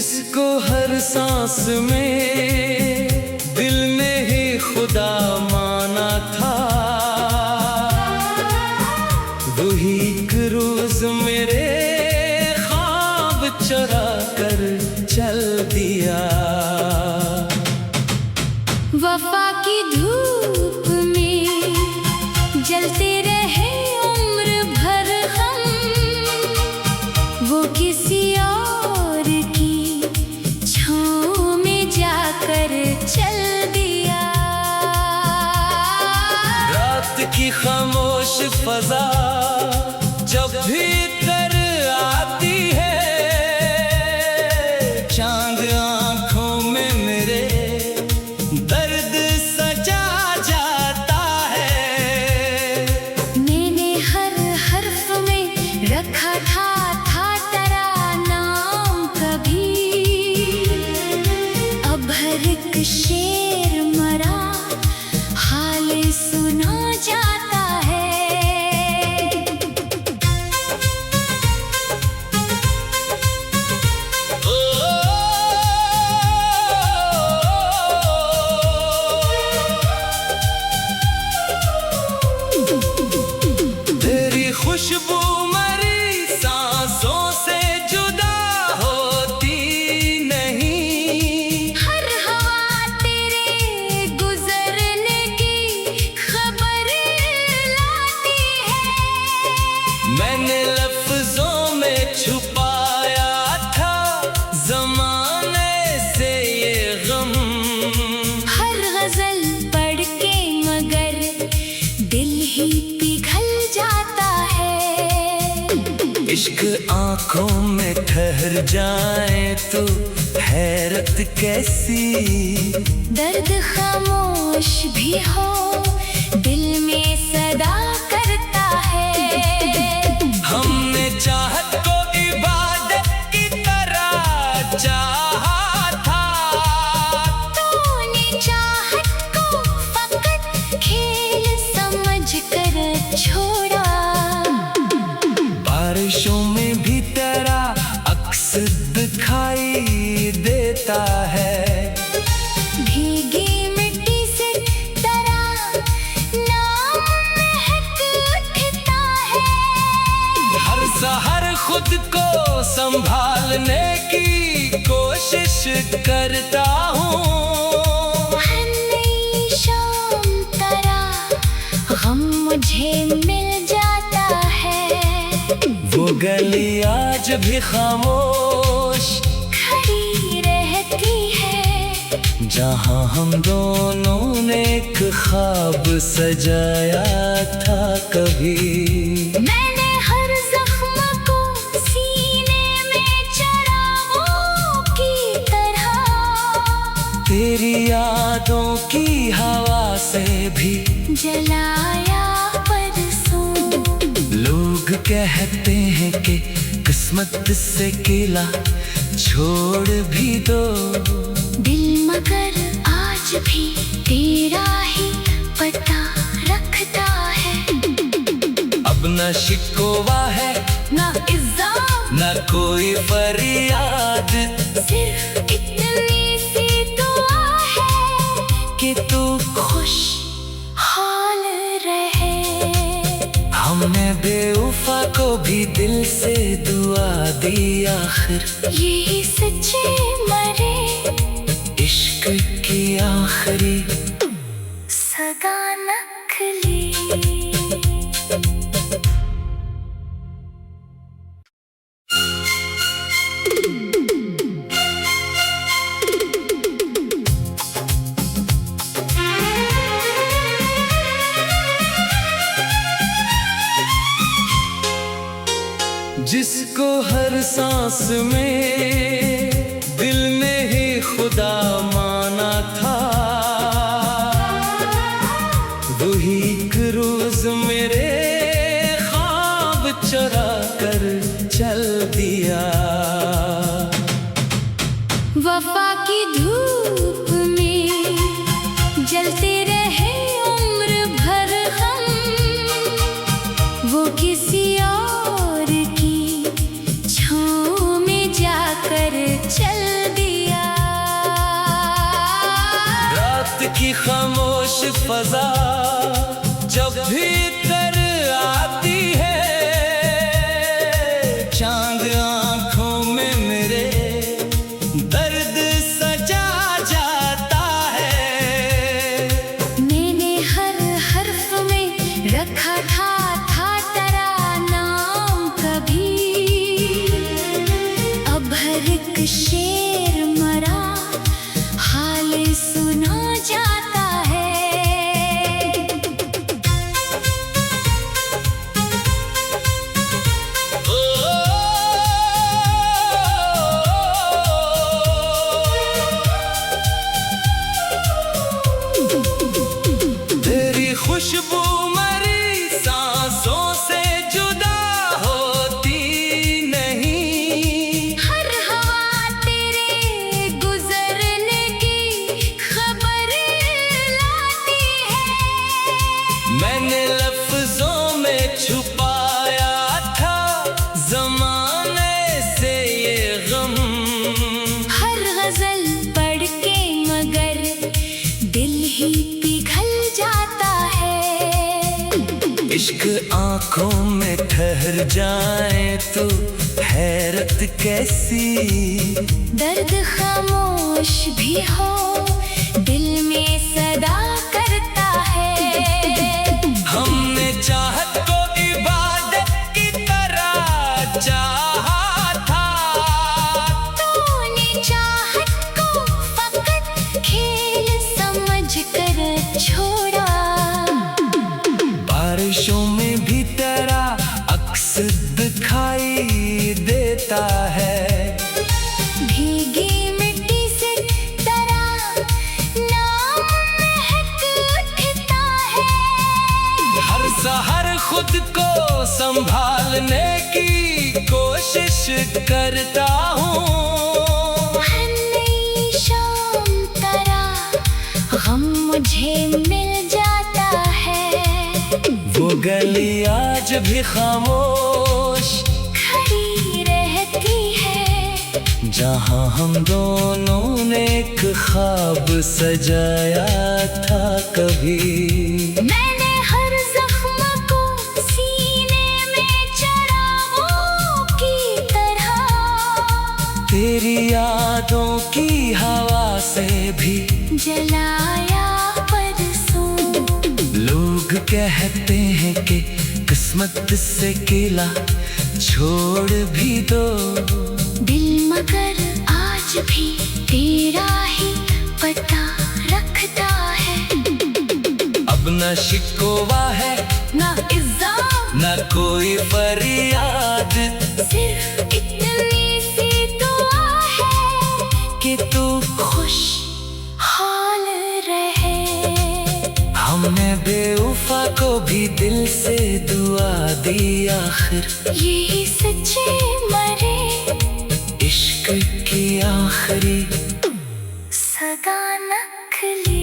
जिसको हर सांस में दिल में ही खुदा माना था, वही एक रोज मेरे ख्वाब चुरा कर चल दिया। वफा की धूप में जलते रहे उम्र भर हम, वो किसी और की छाँव में जाकर चल दिया। रात की खामोश फजा जब भी कर आती है, चांद आंखों में मेरे दर्द सजा जाता है। मैंने हर हर्फ में रखा था तेरा नाम कभी, अब हर एक शेर मरा हाल सुना जाता है। तेरी खुशबू मरी सांसों से जुदा होती नहीं, हर हवा तेरे गुजरने की खबर लाती है। मैंने लफ्जों में छुपाया था जमाने से ये गम, हर गजल पढ़ के मगर दिल ही पिघल जाता है। इश्क आंखों में ठहर जाए तो हैरत कैसी, दर्द खामोश भी हो दिल में सदा करता है। हमने चाहत को इबादत की तरह चाहा था, तूने चाहत को फकत खेल समझ कर छोड़ा। बारिशों में भी तेरा अक्स दिखाई देता है, भीगी मिट्टी से तेरा नाम महक उठता है। हर सहर खुद को संभालने की कोशिश करता हूँ। हर नई शाम तेरा गम मुझे मिल जाता है। वो गली आज भी खामोश खड़ी रहती है, जहाँ हम दोनों ने एक ख्वाब सजाया था कभी। मैंने हर जख्म को सीने में चरागों की तरह तेरी यादों की हवा से भी जलाया परसों। लोग कहते हैं कि किस्मत से किला छोड़ भी दो, दिल मगर आज भी तेरा ही पता रखता है। अब न शिकवा है ना इल्जाम न कोई फरियाद, सिर्फ इतनी सी दुआ है कि तू खुश हाल रहे। हमने बेवफा को भी दिल से दुआ दी, आखिर यही सच्चे मरे इश्क की आखिरी सगा नकली। जिसको हर सांस में दिल में ही खुदा माना था, वही एक रोज मेरे ख्वाब चुरा कर चल दिया। वफा की धूप में जलते रहे उम्र भर हम, वो किसी और की छाँव में जाकर चल दर्द सजा जाता है। मैंने हर हर्फ में रखा था तेरा नाम कभी। अब हर एक शेर मरा हाल सुना जाता है। तेरी खुशबू मरी सांसों से जुदा होती नहीं। हर हवा तेरे गुजरने की खबर लाती है। मैंने लफ्जों में छुपाया था जमाने से ये गम। हर गजल पढ़ के मगर दिल ही पिघल जाता है। इश्क आंखों में ठहर जाए तो हैरत कैसी। दर्द खामोश भी हो दिल में सदा करता है। हमने चाहत को इबादत की तरह चाहा था। तूने चाहत को फकत खेल समझ कर छोड़ा। बारिशों में भी तेरा अक्स दिखाई देता है। भीगी मिट्टी से तेरा नाम महक उठता है। हर सहर खुद को संभालने की कोशिश करता हूँ। हर नई शाम तेरा गम मुझे मिल जाता है। वो गली आज भी खामोश खड़ी रहती है। जहाँ हम दोनों ने एक ख्वाब सजाया था कभी। मैंने हर जख्म को सीने में चढ़ावों की तरह तेरी यादों की हवा से भी जलाया परसों। लोग कहते हैं कि किस्मत से किला छोड़ भी दो। दिल मगर आज भी तेरा ही पता रखता है। अब न शिकवा है ना इल्जाम न कोई फरियाद। सिर्फ इतनी सी दुआ है कि तू खुश हाल रहे। हमने बेवफा को भी दिल से दुआ दी आखिर। यही सच्चे मरे इश्क की आखिरी सगा नखली।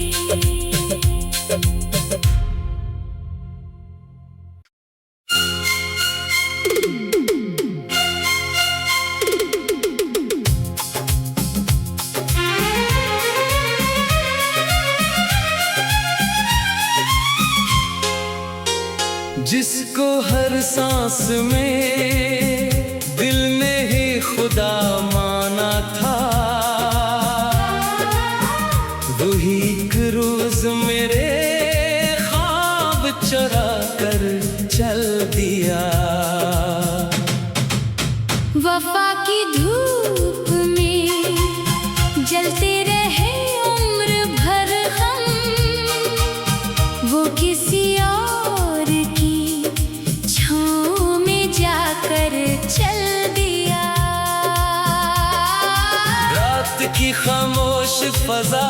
जिसको हर सांस में दिल ने ही खुदा माना था। वही एक रोज मेरे ख्वाब चुरा कर चल दिया। वफा की धूप में जलते रहे उम्र भर हम। वो किसी और की छाँव में जाकर चल दिया। रात की खामोश फजा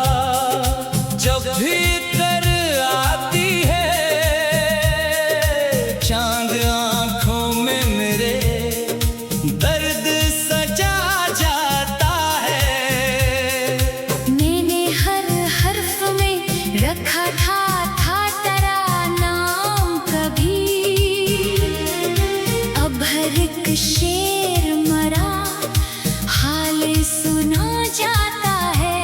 जब भी तर आती है। चांद आंखों में मेरे दर्द सजा जाता है। मैंने हर हर्फ में रखा था तेरा नाम कभी। अब हर एक शेर मरा हाल सुना जाता है।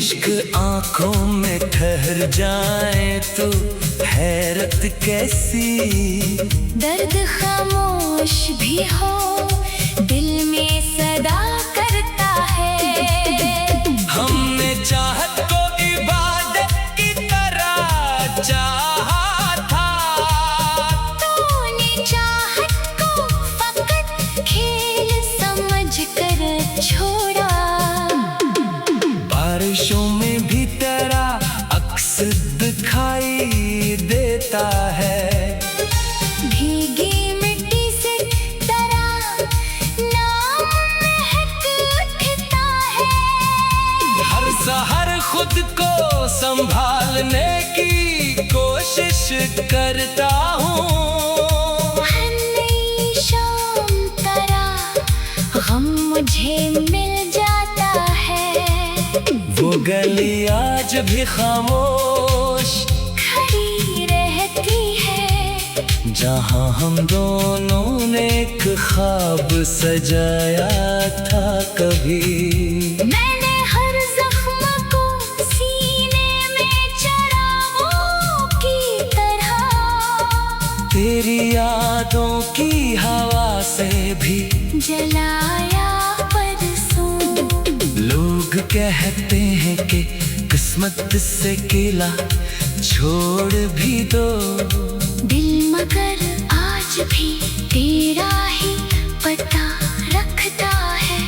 इश्क आंखों में ठहर जाए तो हैरत कैसी। दर्द खामोश भी हो दिल में सदा करता है। हमने चाहत को इबादत की तरह चाहा था, तूने चाहत को फकत खेल समझ कर छोड़ा। बारिशों में भी तेरा अक्स दिखाई देता है। भीगी मिट्टी से तेरा नाम महक उठता है। हर सहर खुद को संभालने की कोशिश करता हूँ। हर नई शाम तेरा गम मुझे मिल जाता है। वो गली आज भी खामोश खड़ी रहती है, जहाँ हम दोनों ने एक ख्वाब सजाया था कभी। मैंने हर जख्म को सीने में चरागों की तरह तेरी यादों की हवा से भी जलाया परसों। लोग कहते हैं कि किस्मत से किला छोड़ भी दो, दिल मगर आज भी तेरा ही पता रखता है।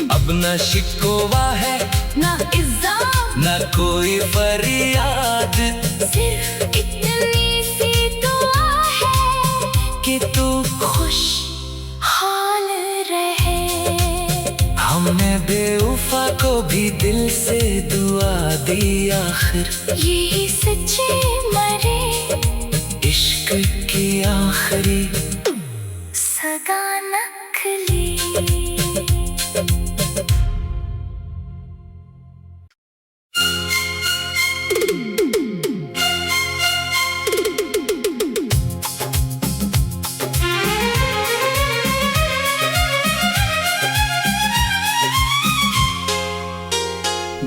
अब न शिकवा है ना इल्जाम न कोई फरियाद, सिर्फ इतनी सी दुआ है कि तू खुश हाल रहे। हमने बेवफा को भी दिल से दुआ दी आखिर। ये सच्चे मरे इश्क की आखिरी सगा नखली।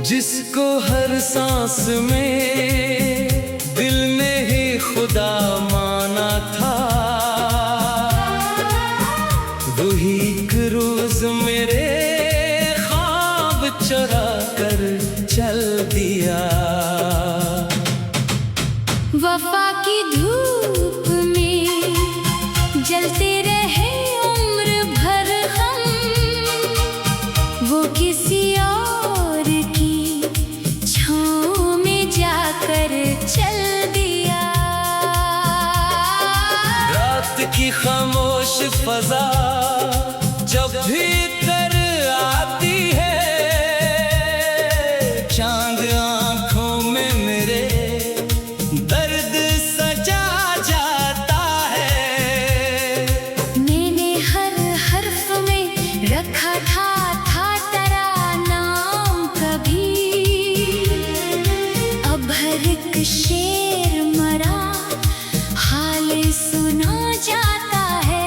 जिसको हर सांस में दिल ने ही खुदा माना था, वही एक रोज मेरे ख्वाब चुरा कर चल दिया। वफा की धूप में जलते रहे उम्र भर हम, वो किसी और की छाँव में जाकर चल दिया। रात की खामोश फजा जब भी तर आती है, चांद आंखों में मेरे दर्द सजा जाता है। मैंने हर हर्फ में रखा था तेरा नाम कभी। अब हर एक शेर मरा हाल सुना जाता है।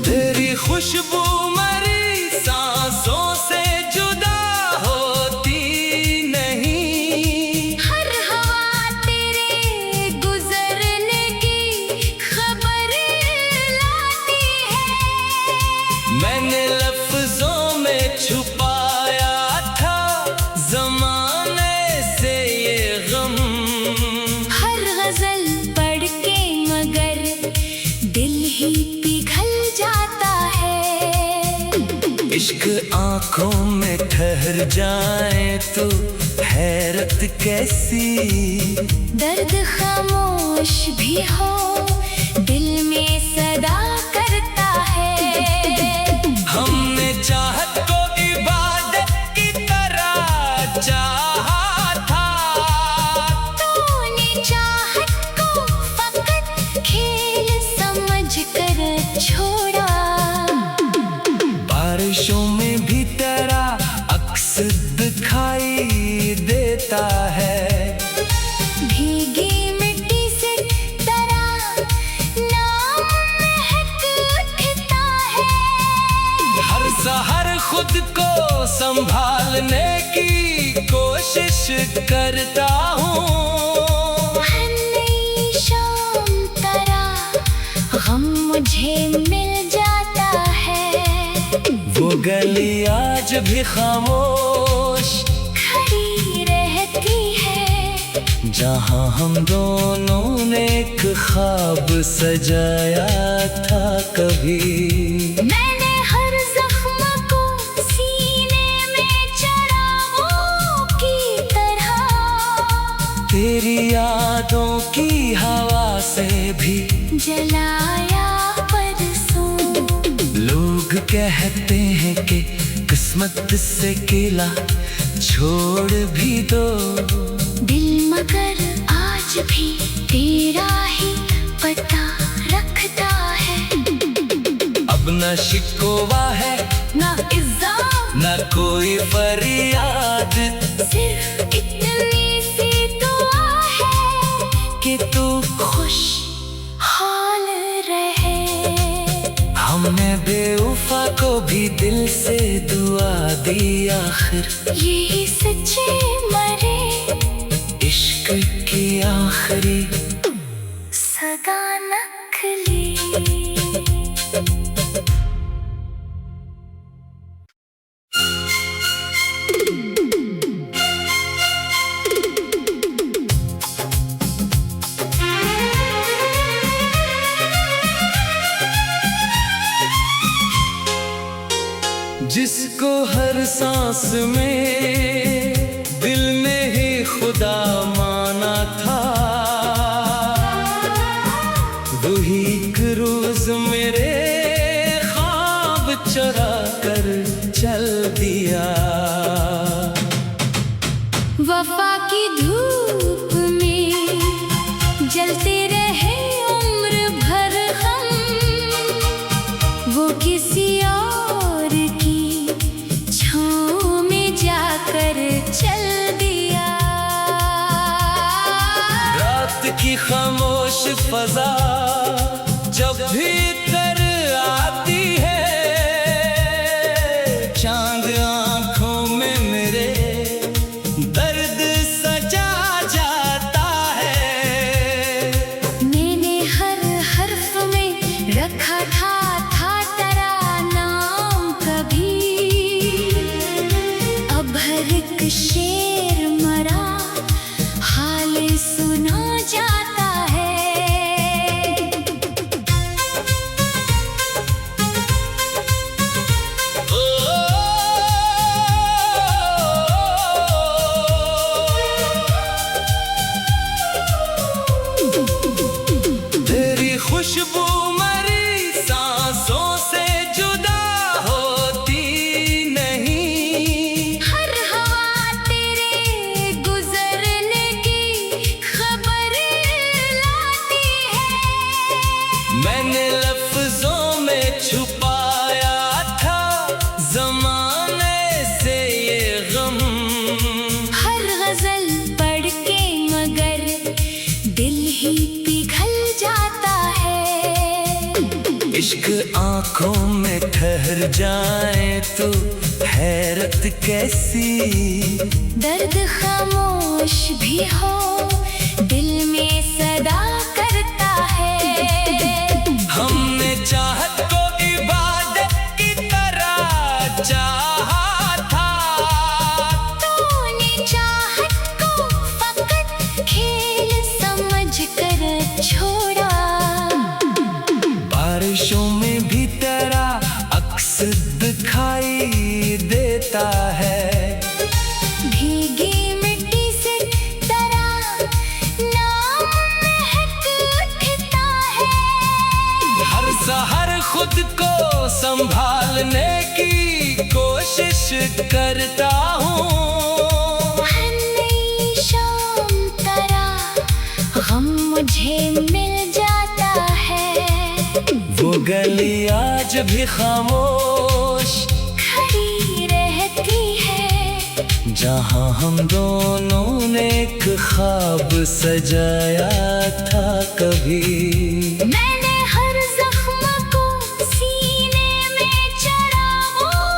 तेरी खुशबू मरी सांसों से जुदा होती नहीं। हर हवा तेरे गुजरने की खबर लाती है। मैंने लफ्जों में छुपाया था जमाने से ये गम। हर गजल पढ़ के मगर दिल ही पिघल जाता है। इश्क आंखों में ठहर जाए तो हैरत कैसी। दर्द खामोश भी हो दिल में सदा करता है। हमने चाहत को इबादत की तरह चाहा था, तूने चाहत को फकत खेल समझ कर छोड़ा। बारिशों में भी तेरा अक्स दिखाई सहर खुद को संभालने की कोशिश करता हूँ। हर नई शाम तरह गम मुझे मिल जाता है। वो गली आज भी खामोश खड़ी रहती है, जहाँ हम दोनों ने एक ख्वाब सजाया था कभी। मैंने हर जख्म को सीने में चरागों की तरह तेरी यादों की हवा से भी जलाया परसों। लोग कहते हैं कि किस्मत से किला छोड़ भी दो, दिल मगर आज भी तेरा ही पता रखता है। अब न शिकवा है ना इल्जाम न कोई फरियाद, सिर्फ इतनी सी दुआ है कि तू खुश हाल रहे। हमने बेवफा को भी दिल से दुआ दी, आखिर यही सच्चे मरे इश्क की आखिरी सगा नकली। जिसको हर सांस में दिल में ही खुदा माना था, वही एक रोज मेरे ख्वाब चुरा कर चल दिया। वफा की धूप में जलते रहे उम्र भर हम, वो किसी और की छाँव में जाकर चल दिया। रात की खामोश फजा जब भी कर आती है, चांद आंखों में मेरे दर्द सजा जाता है। मैंने हर हर्फ में रखा था तेरा नाम कभी, अब हर एक शेर मरा हाल सुना जाता है। तेरी खुशबू मरी सांसों से जुदा होती नहीं, हर हवा तेरे गुजरने की खबर लाती है। मैंने लफ्जों में छुपाया था जमाने से ये गम, हर गजल पढ़ के मगर दिल ही पिघल जाता है। इश्क आंखों में ठहर जाए तो हैरत कैसी, दर्द खामोश भी हो दिल में सदा करता है। हमने चाहत को इबादत की तरह चाहा था, तूने चाहत को फकत खेल समझ कर छोड़ा। बारिशों में भी तेरा अक्स दिखाई देता है। भीगी मिट्टी से तेरा नाम महक उठता है। हर सहर खुद को संभालने की कोशिश करता हूँ। हर नई शाम तरह गम मुझे मिल जाता है। वो गली आज भी खामोश खड़ी रहती है, जहाँ हम दोनों ने एक ख्वाब सजाया था कभी। मैंने हर जख्म को सीने में चरागों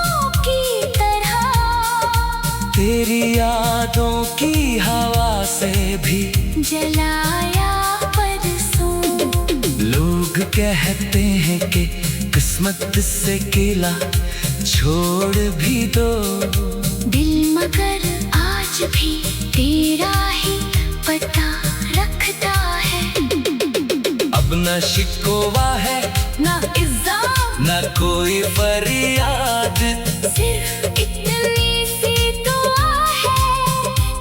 तेरी यादों की हवा से भी जलाया परसों। लोग कहते हैं कि किस्मत से किला छोड़ भी दो, दिल मगर आज भी तेरा ही पता रखता है। अब न शिकवा है ना इल्जाम न कोई फरियाद, सिर्फ इतनी सी दुआ है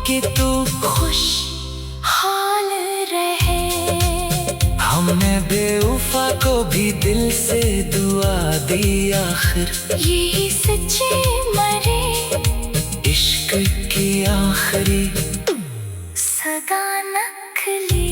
कि तू खुश हाल रहे। हमने बेवफा को भी दिल से दुआ दी, आखिर यही सच्चे मरे इश्क की आखिरी सगा नखली।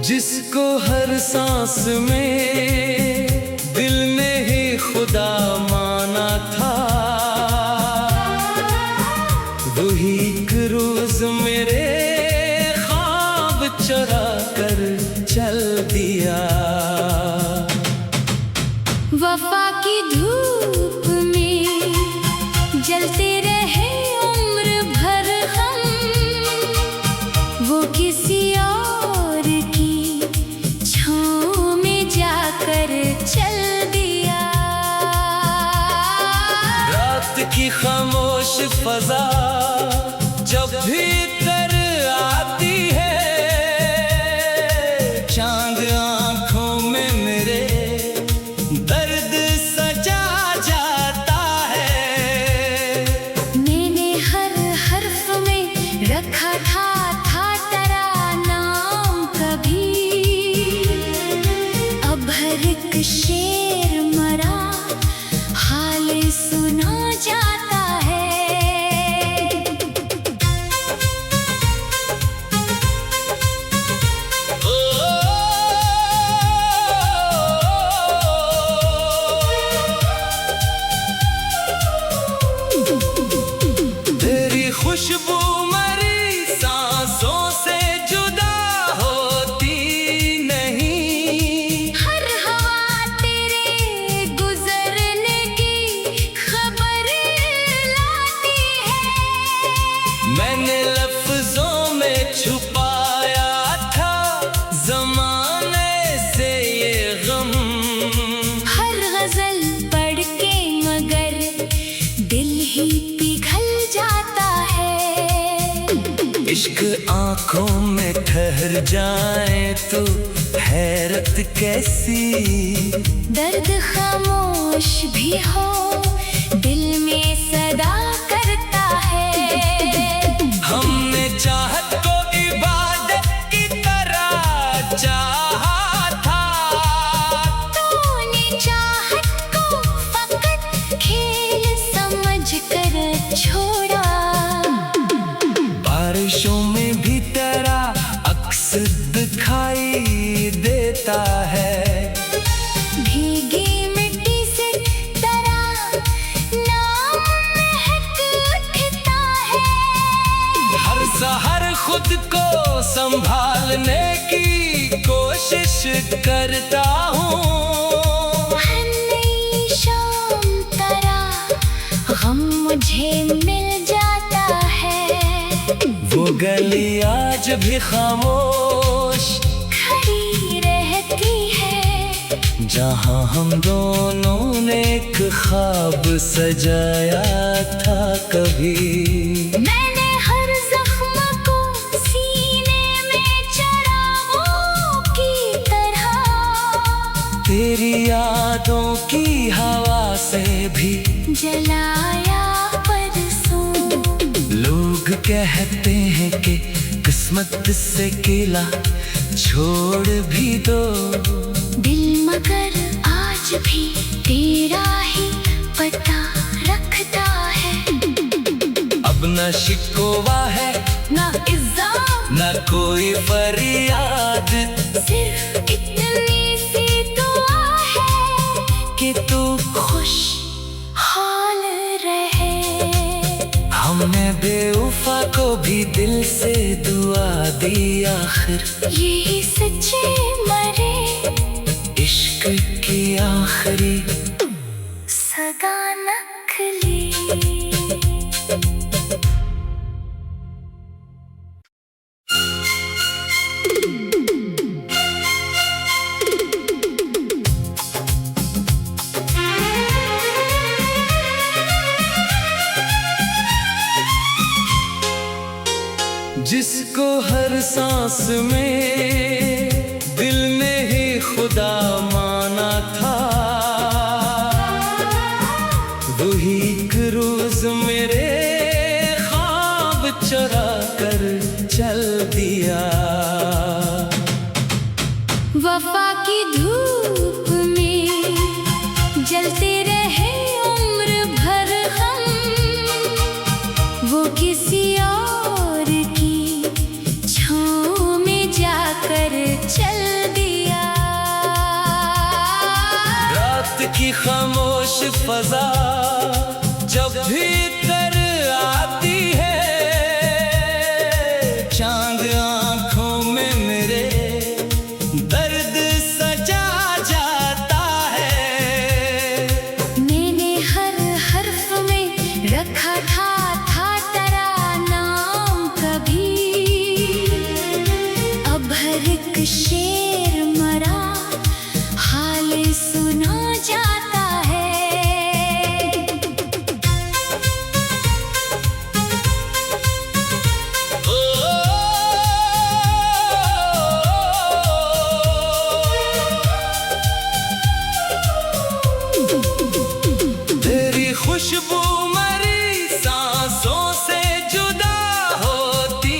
जिसको हर सांस में दिल ने ही खुदा माना था, वही एक रोज मेरे ख्वाब चुरा कर चल दिया। वफा की धूप में जलते रहे उम्र भर हम, वो किसी और की छाँव में जाकर चल दिया। रात की खामोश फजा जब भी कर आती है, चांद आंखों में मेरे दर्द सजा जाता है। मैंने हर हर्फ में रखा था तेरा नाम कभी, अब हर एक शेर मरा हाल सुना जाता है। तेरी खुशबू मरी सांसों से जुदा होती नहीं, हर हवा तेरे गुजरने की खबर लाती है। मैंने लफ्जों में छुपाया था जमाने से ये गम, हर गजल पढ़ के मगर दिल ही पिघल जाता है। इश्क आंखों में ठहर जाए तो हैरत कैसी, दर्द खामोश भी हो दिल में सदा करता है। हमने चाहत को इबादत की तरह चाहा था, तूने चाहत को फकत खेल समझ कर छोड़ा। बारिशों में भी तेरा अक्स दिखाई देता है, भीगी मिट्टी से तेरा नाम महक उठता है। हर सहर खुद को संभालने की कोशिश करता हूँ। हर नई शाम तेरा गम मुझे मिल जाता है। वो गली आज भी खामोश खड़ी रहती है, जहाँ हम दोनों ने एक ख्वाब सजाया था कभी। मैंने हर जख्म को सीने में चढ़ावों की तरह, तेरी यादों की हवा से भी जलाया परसों। लोग कहते हैं कि किस्मत से किला छोड़ भी दो, दिल मगर आज भी तेरा ही पता रखता है। अब न शिकवा है ना इल्जाम न कोई फरियाद, सिर्फ इतनी सी दुआ है कि तू खुश बेवफा को भी दिल से दुआ दी आखिर, ये सच्चे मरे इश्क की आखिरी सगा नखली। जिसको हर सांस में दिल ने ही खुदा माना था, वही एक रोज मेरे ख्वाब चुरा कर चल दिया। वफा की धूप में जलते रहे उम्र भर हम, वो किसी और की छाँव में जाकर चल दिया। रात की खामोश फजा जब भीतर आती है, चांद आंखों में मेरे दर्द सजा जाता है। मैंने हर हर्फ में रखा था तेरा नाम कभी, अब हर एक शेर मरा हाल सुना जाता है। तेरी खुशबू मरी सांसों से जुदा होती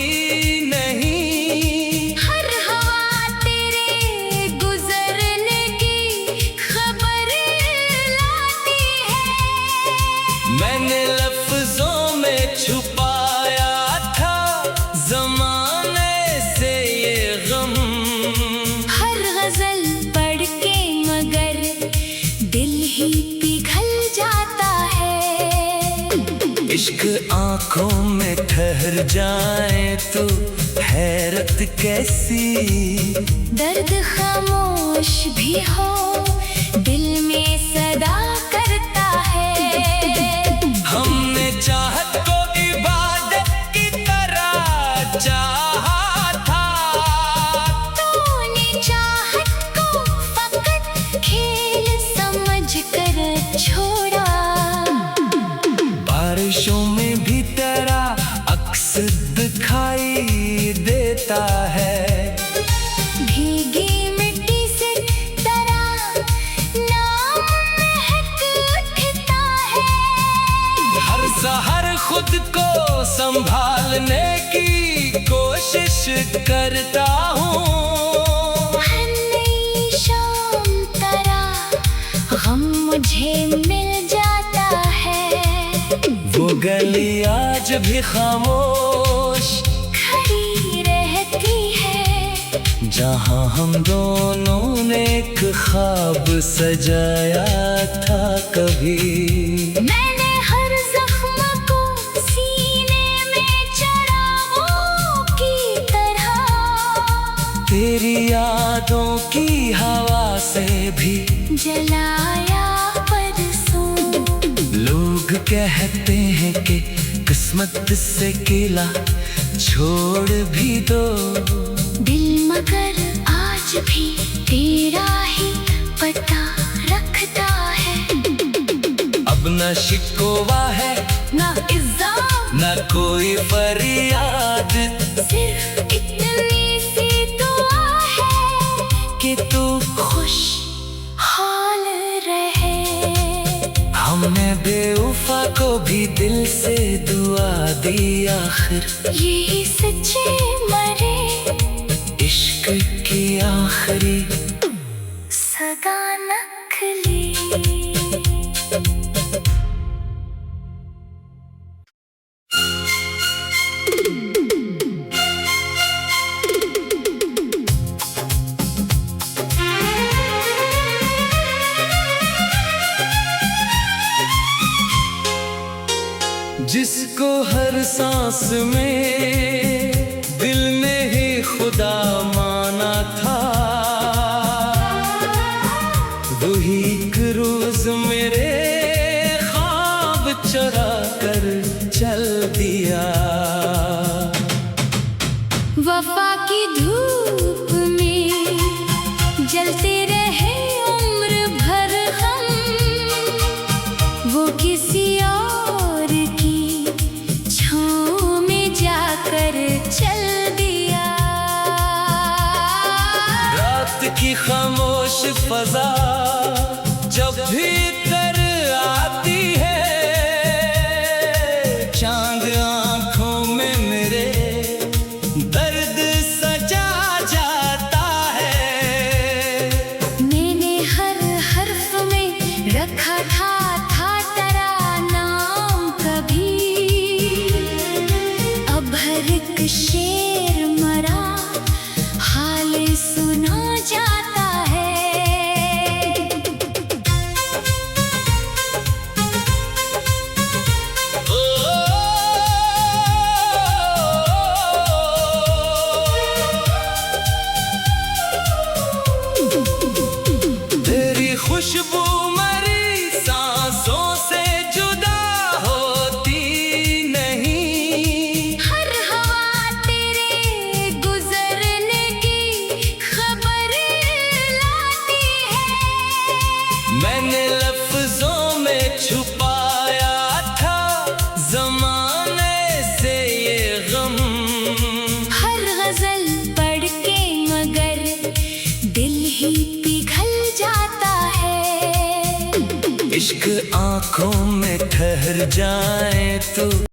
नहीं, हर हवा तेरे गुजरने की खबर लाती है। मैंने लफ्जों में छुपाया था जमाने से ये गम, हर गजल पढ़ के मगर दिल ही पिघल जाता है। इश्क आंखों में ठहर जाए तो हैरत कैसी, दर्द खामोश भी हो दिल में सदा करता है। हमने चाहत को इबादत की तरह चाहा था, तूने चाहत को फकत खेल समझ कर छोड़ा। बारिशों में भी तेरा अक्स दिखाई देता है, भीगी मिट्टी से तेरा नाम महक उठता है। हर सहर खुद को संभालने की कोशिश करता हूँ। हर नई शाम तेरा गम मुझे मिल जाता है। वो गली आज भी खामोश खड़ी रहती है, जहाँ हम दोनों ने एक ख्वाब सजाया था कभी। मैंने हर जख्म को सीने में चरागों की तरह, तेरी यादों की हवा से भी जलाया परसों। लोग कहते हैं कि किस्मत से किला छोड़ भी दो, दिल मगर आज भी तेरा ही पता रखता है। अब न शिकवा है ना इल्जाम न कोई फरियाद, सिर्फ इतनी सी दुआ है कि तू खुश हाल रहे। हमने बेवफा को भी दिल से दुआ दी आखिर, ये सच्चे मरे इश्क की आखिरी सगा नखली। जिसको हर सांस में दिल ने ही खुदा माना था, वही एक रोज मेरे ख्वाब चुरा कर चल दिया। वफा की धूप में जलते रहे उम्र भर हम, वो किसी और की छाँव में जाकर चल दिया। रात की खामोश फजा जब भी कर आती है, चांद आंखों में मेरे दर्द सजा जाता है। मैंने हर हर्फ में रखा था तेरा नाम कभी, अब हर एक शेर मरा हाल सुना जाता है। तेरी खुशबू मरी सांसों से जुदा होती नहीं, हर हवा तेरे गुजरने की खबर लाती है। मैंने लफ्जों में छुपाया था जमाने से ये गम, हर गजल पढ़ के मगर दिल ही पिघल जाता है। इश्क आंखों में ठहर जाए तो